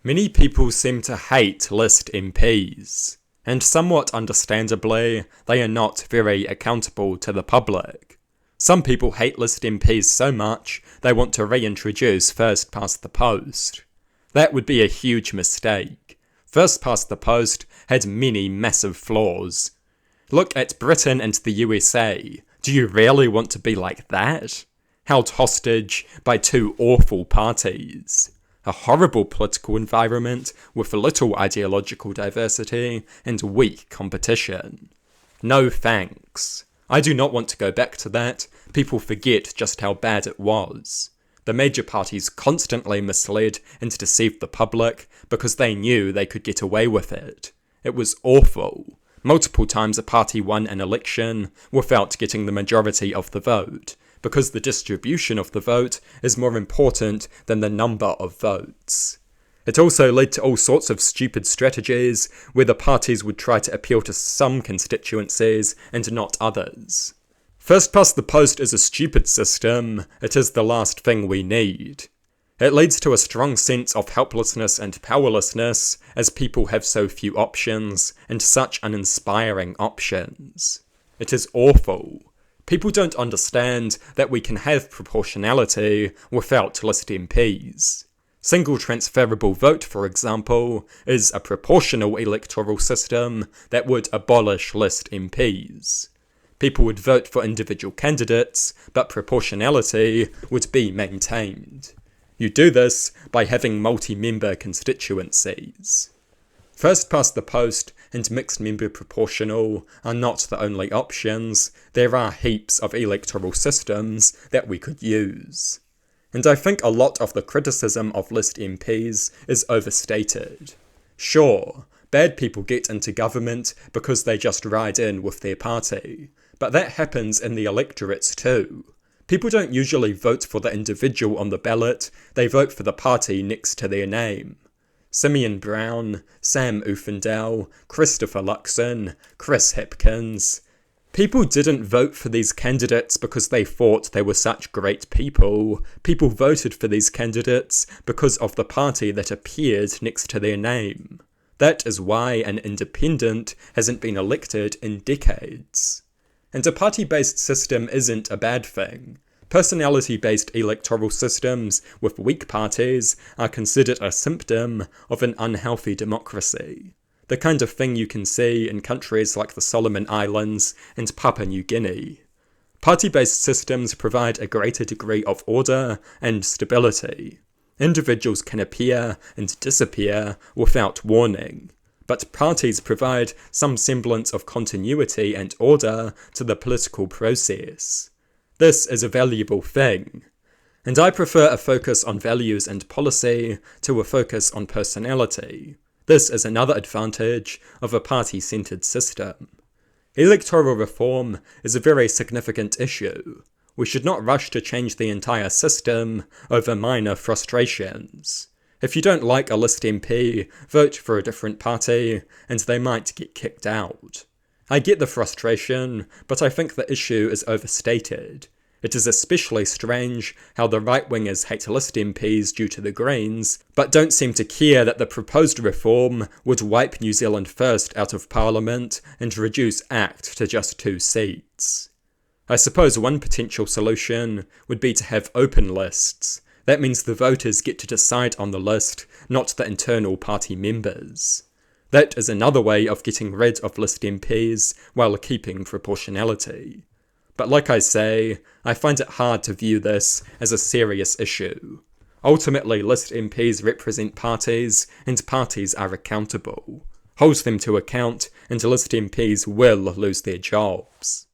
Many people seem to hate list MPs, and somewhat understandably, they are not very accountable to the public. Some people hate list MPs so much they want to reintroduce first past the post. That would be a huge mistake. First past the post had many massive flaws. Look at Britain and the USA. Do you really want to be like that? Held hostage by two awful parties. A horrible political environment with little ideological diversity and weak competition. No thanks. I do not want to go back to that. People forget just how bad it was. The major parties constantly misled and deceived the public because they knew they could get away with it. It was awful. Multiple times a party won an election without getting the majority of the vote, because the distribution of the vote is more important than the number of votes. It also led to all sorts of stupid strategies where the parties would try to appeal to some constituencies and not others. First past the post is a stupid system. It is the last thing we need. It leads to a strong sense of helplessness and powerlessness as people have so few options and such uninspiring options. It is awful. People don't understand that we can have proportionality without list MPs. Single transferable vote, for example, is a proportional electoral system that would abolish list MPs. People would vote for individual candidates, but proportionality would be maintained. You do this by having multi-member constituencies. First past the post and mixed member proportional are not the only options. There are heaps of electoral systems that we could use. And I think a lot of the criticism of list MPs is overstated. Sure, bad people get into government because they just ride in with their party, but that happens in the electorates too. People don't usually vote for the individual on the ballot, they vote for the party next to their name. Simeon Brown, Sam Uffindell, Christopher Luxon, Chris Hipkins. People didn't vote for these candidates because they thought they were such great people. People voted for these candidates because of the party that appeared next to their name. That is why an independent hasn't been elected in decades. And a party-based system isn't a bad thing. Personality-based electoral systems with weak parties are considered a symptom of an unhealthy democracy. The kind of thing you can see in countries like the Solomon Islands and Papua New Guinea. Party-based systems provide a greater degree of order and stability. Individuals can appear and disappear without warning. But parties provide some semblance of continuity and order to the political process. This is a valuable thing. And I prefer a focus on values and policy to a focus on personality. This is another advantage of a party-centred system. Electoral reform is a very significant issue. We should not rush to change the entire system over minor frustrations. If you don't like a list MP, vote for a different party, and they might get kicked out. I get the frustration, but I think the issue is overstated. It is especially strange how the right-wingers hate list MPs due to the Greens, but don't seem to care that the proposed reform would wipe New Zealand First out of Parliament and reduce ACT to just 2 seats. I suppose one potential solution would be to have open lists. That means the voters get to decide on the list, not the internal party members. That is another way of getting rid of list MPs while keeping proportionality. But like I say, I find it hard to view this as a serious issue. Ultimately, list MPs represent parties, and parties are accountable. Hold them to account, and list MPs will lose their jobs.